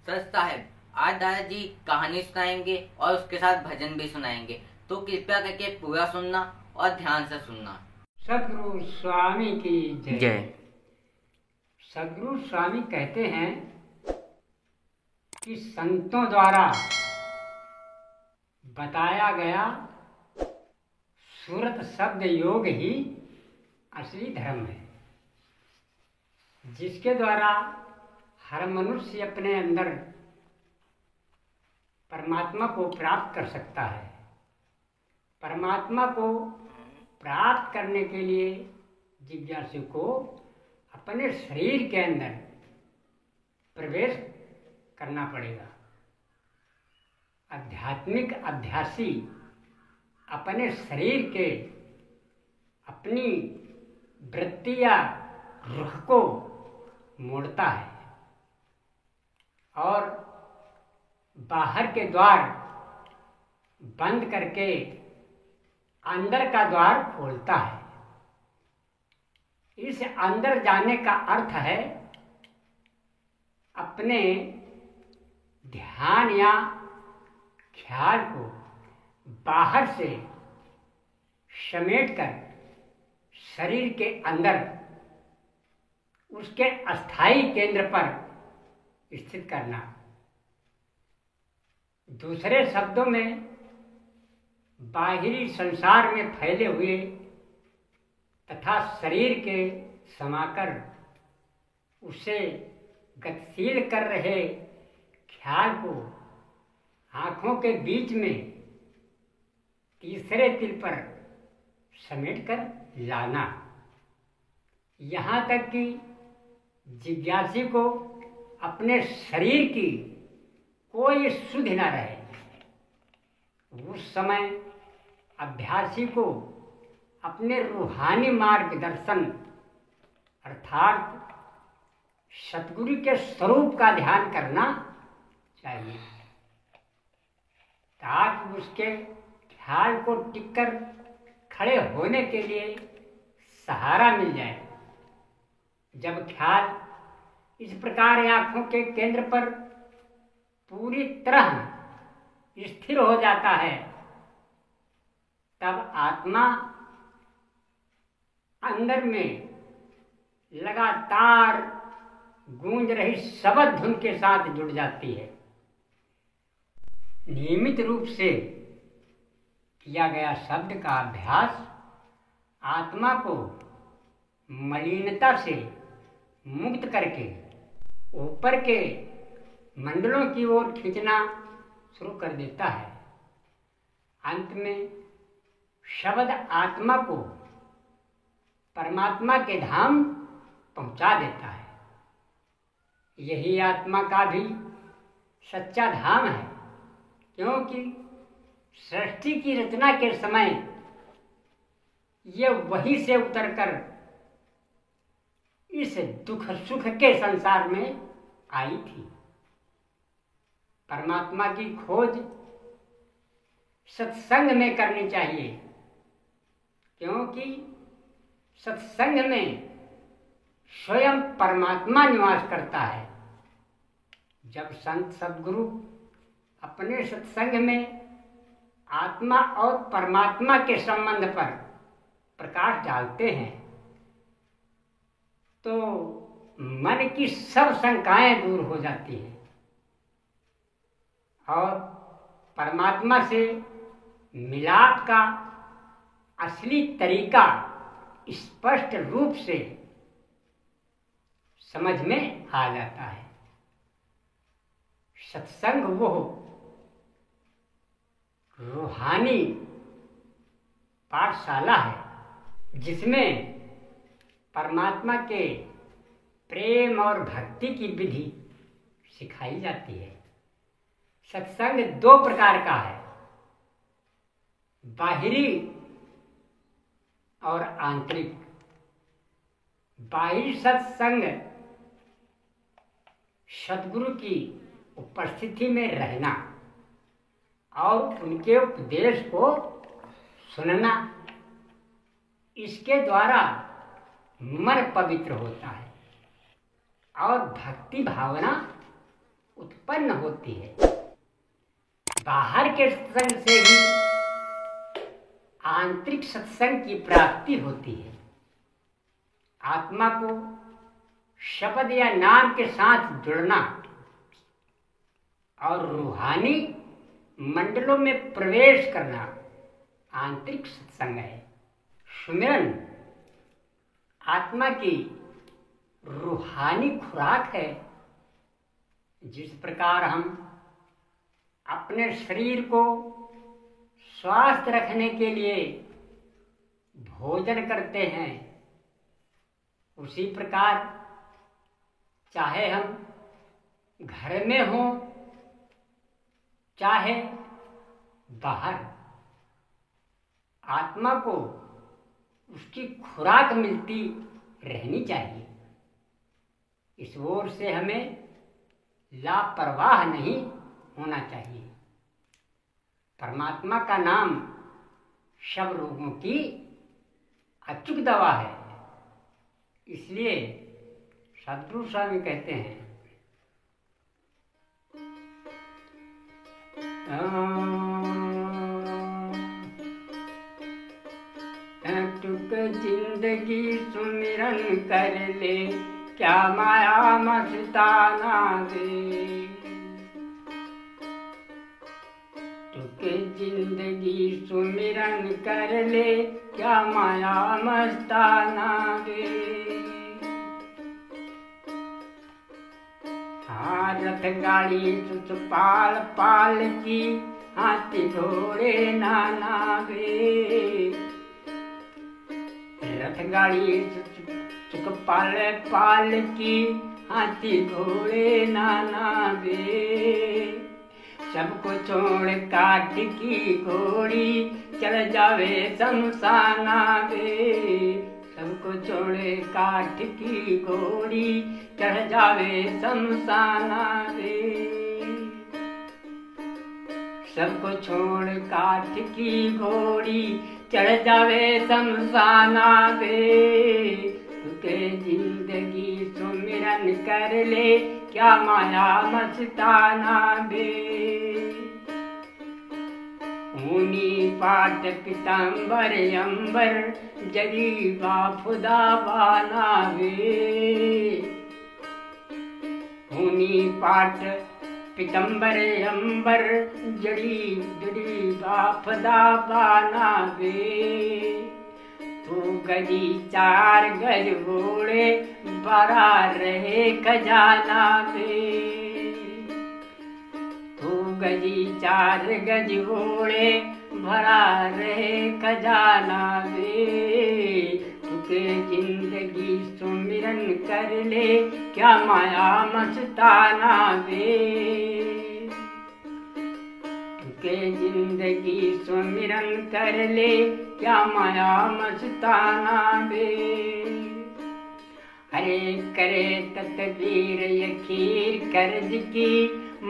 Sir साहब, आज दादाजी कहानी सुनाएंगे और उसके साथ भजन भी सुनाएंगे, तो कृपया करके पूरा सुनना और ध्यान से सुनना। सदगुरु स्वामी की जय। जय। सदगुरु स्वामी कहते हैं कि संतों द्वारा बताया गया सूरत शब्द योग ही असली धर्म है, जिसके द्वारा हर मनुष्य अपने अंदर परमात्मा को प्राप्त कर सकता है। परमात्मा को प्राप्त करने के लिए जिज्ञासु को अपने शरीर के अंदर प्रवेश करना पड़ेगा। आध्यात्मिक अभ्यासी अपने शरीर के अपनी वृत्ति या रुख को मोड़ता है और बाहर के द्वार बंद करके अंदर का द्वार खोलता है। इस अंदर जाने का अर्थ है अपने ध्यान या ख्याल को बाहर से समेटकर शरीर के अंदर उसके अस्थायी केंद्र पर स्थित करना। दूसरे शब्दों में, बाहरी संसार में फैले हुए तथा शरीर के समाकर उसे गतिशील कर रहे ख्याल को आँखों के बीच में तीसरे तिल पर समेटकर लाना, यहाँ तक कि जिज्ञासी को अपने शरीर की कोई सुध न रहे। उस समय अभ्यासी को अपने रूहानी मार्गदर्शन अर्थात सतगुरु के स्वरूप का ध्यान करना चाहिए, ताकि उसके ख्याल को टिककर खड़े होने के लिए सहारा मिल जाए। जब ख्याल इस प्रकार आँखों के केंद्र पर पूरी तरह स्थिर हो जाता है, तब आत्मा अंदर में लगातार गूंज रही शब्द धुन के साथ जुड़ जाती है। नियमित रूप से किया गया शब्द का अभ्यास आत्मा को मलिनता से मुक्त करके ऊपर के मंडलों की ओर खींचना शुरू कर देता है। अंत में शब्द आत्मा को परमात्मा के धाम पहुंचा देता है। यही आत्मा का भी सच्चा धाम है, क्योंकि सृष्टि की रचना के समय ये वहीं से उतरकर इस दुख सुख के संसार में आई थी। परमात्मा की खोज सत्संग में करनी चाहिए, क्योंकि सत्संग में स्वयं परमात्मा निवास करता है। जब संत सद्गुरु अपने सत्संग में आत्मा और परमात्मा के संबंध पर प्रकाश डालते हैं, तो मन की सब शंकाएं दूर हो जाती हैं और परमात्मा से मिलाप का असली तरीका स्पष्ट रूप से समझ में आ जाता है। सत्संग वो रूहानी पाठशाला है, जिसमें परमात्मा के प्रेम और भक्ति की विधि सिखाई जाती है। सत्संग दो प्रकार का है, बाहरी और आंतरिक। बाहरी सत्संग सद्गुरु की उपस्थिति में रहना और उनके उपदेश को सुनना, इसके द्वारा मन पवित्र होता है और भक्ति भावना उत्पन्न उत्पन्न होती है। बाहर के सत्संग से ही आंतरिक सत्संग की प्राप्ति होती है। आत्मा को शब्द या नाम के साथ जुड़ना और रूहानी मंडलों में प्रवेश करना आंतरिक सत्संग है। सुमिरन आत्मा की रूहानी खुराक है। जिस प्रकार हम अपने शरीर को स्वस्थ रखने के लिए भोजन करते हैं, उसी प्रकार चाहे हम घर में हों चाहे बाहर, आत्मा को उसकी खुराक मिलती रहनी चाहिए। इस ओर से हमें लापरवाह नहीं होना चाहिए। परमात्मा का नाम सब रोगों की अचूक दवा है। इसलिए सद्गुरु स्वामी कहते हैं, टुक जिंदगी सुमिरन कर ले, क्या माया मस्ताना दे। टुक जिंदगी सुमिरन कर ले, क्या माया मस्ताना दे। हाँ रथ गाड़ी सुचपाल पाल की, हाथी घोड़े नाना वे। रथ गाड़ी सुचपाल पाल की, हाथी घोड़े नाना वे। सबको छोड़ काट की घोड़ी, चल जावे शमशाना वे। सबको छोड़े काठ की घोड़ी, चढ़ जावे शमशाना वे। सबको छोड़ काठ की घोड़ी, चढ़ जावे शमशाना वे। तुके जिंदगी सुमिरन कर ले, क्या माया मस्ताना वे। ऊनी पाट पीताम्बर अंबर, जगी बाफुदा बाना वे। ऊनी पाट पीताम्बर अंबर, जड़ी जड़ी बाफुदा बाना वे। तू गजी 4 गज घोड़े, बड़ा रहे खजाना वे। गजी 4 गज घोड़े, भरा रहे खजाना वे। तुके जिंदगी सुमिरन कर ले, क्या माया मस्ताना वे। तुके जिंदगी सुमिरन कर ले, क्या माया मस्ताना वे। हरे करे तकदीर यकीर कर्ज की,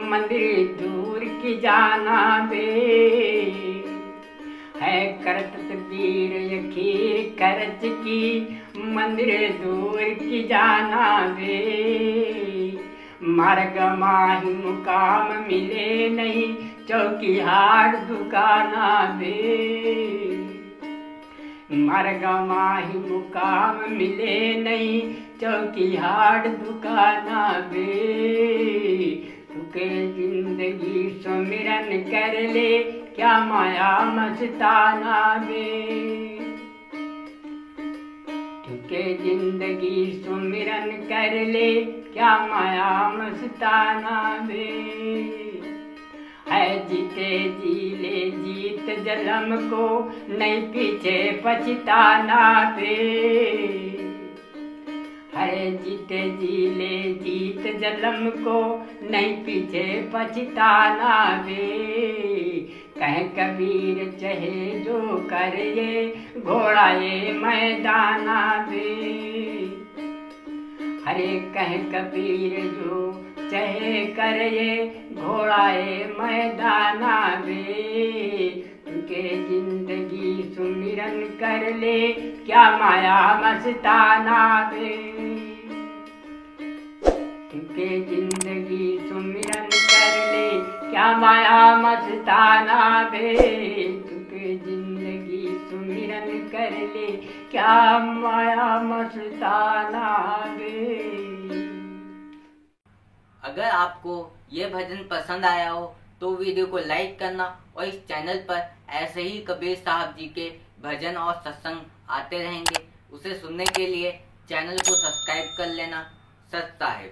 मंदिर दूर की जाना वे। है करत तकदीर यकीर कर्ज की, मंदिर दूर की जाना वे। मार्ग माही मुकाम मिले नहीं, चौकी हार दुकाना वे। मार्ग माही मुकाम मिले नहीं, चौकी हार दुकाना वे। तुके जिंदगी सुमिरन कर ले, क्या माया मस्ताना वे। तुके जिंदगी सुमिरन कर ले, क्या माया मस्ताना वे। है जीते जी ले जीत जन्म को, नहीं पीछे पछताना वे। हरे जीते जी ले जीत जन्म को, नहीं पीछे पछताना वे। कह कबीर चहे जो कर ये, घोड़ा ये मैदाना वे। हरे कह कबीर जो चहे कर ये, घोड़ा ये मैदाना वे। तुके जिंदगी सुमिरन कर ले, क्या माया मस्ताना वे। तुके जिंदगी सुमिरन कर क्या माया मस्ताना बे, तुके जिंदगी सुमिरन कर ले, क्या माया मस्ताना बे। अगर आपको ये भजन पसंद आया हो तो वीडियो को लाइक करना और इस चैनल पर ऐसे ही कबीर साहब जी के भजन और सत्संग आते रहेंगे, उसे सुनने के लिए चैनल को सब्सक्राइब कर लेना। सत साहिब।